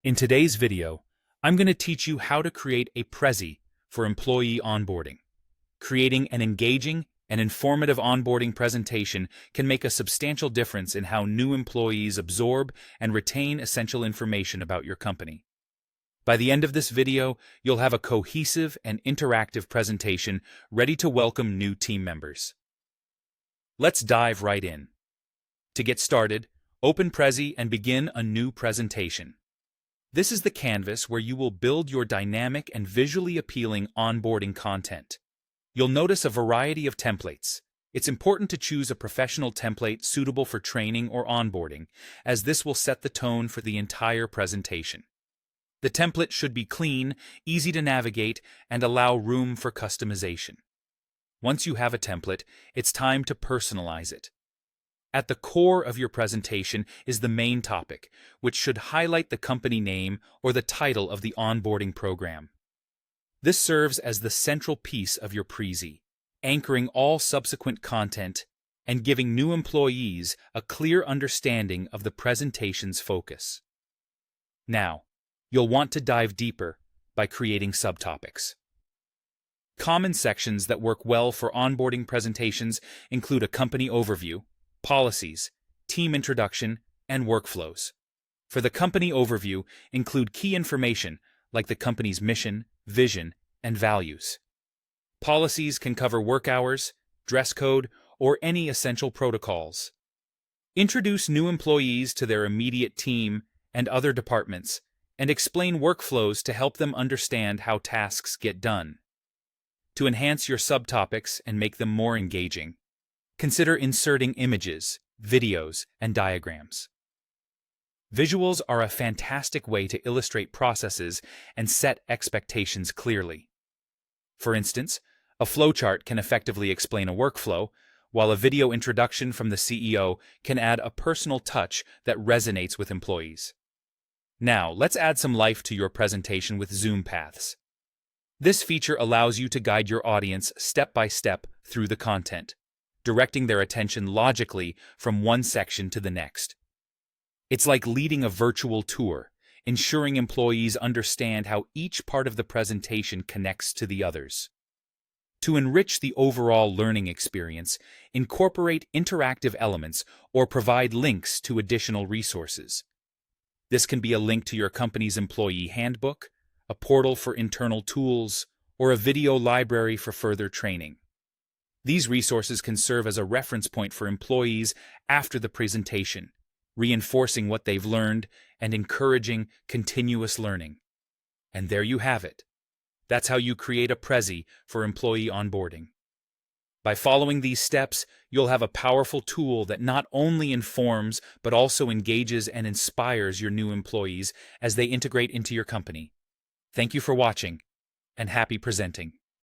In today's video, I'm going to teach you how to create a Prezi for employee onboarding. Creating an engaging and informative onboarding presentation can make a substantial difference in how new employees absorb and retain essential information about your company. By the end of this video, you'll have a cohesive and interactive presentation ready to welcome new team members. Let's dive right in. To get started, open Prezi and begin a new presentation. This is the canvas where you will build your dynamic and visually appealing onboarding content. You'll notice a variety of templates. It's important to choose a professional template suitable for training or onboarding, as this will set the tone for the entire presentation. The template should be clean, easy to navigate, and allow room for customization. Once you have a template, it's time to personalize it. At the core of your presentation is the main topic, which should highlight the company name or the title of the onboarding program. This serves as the central piece of your Prezi, anchoring all subsequent content and giving new employees a clear understanding of the presentation's focus. Now, you'll want to dive deeper by creating subtopics. Common sections that work well for onboarding presentations include a company overview, policies, team introduction, and workflows. For the company overview, include key information like the company's mission, vision, and values. Policies can cover work hours, dress code, or any essential protocols. Introduce new employees to their immediate team and other departments, and explain workflows to help them understand how tasks get done. To enhance your subtopics and make them more engaging, consider inserting images, videos, and diagrams. Visuals are a fantastic way to illustrate processes and set expectations clearly. For instance, a flowchart can effectively explain a workflow, while a video introduction from the CEO can add a personal touch that resonates with employees. Now, let's add some life to your presentation with zoom paths. This feature allows you to guide your audience step by step through the content, directing their attention logically from one section to the next. It's like leading a virtual tour, ensuring employees understand how each part of the presentation connects to the others. To enrich the overall learning experience, incorporate interactive elements or provide links to additional resources. This can be a link to your company's employee handbook, a portal for internal tools, or a video library for further training. These resources can serve as a reference point for employees after the presentation, reinforcing what they've learned and encouraging continuous learning. And there you have it. That's how you create a Prezi for employee onboarding. By following these steps, you'll have a powerful tool that not only informs but also engages and inspires your new employees as they integrate into your company. Thank you for watching, and happy presenting.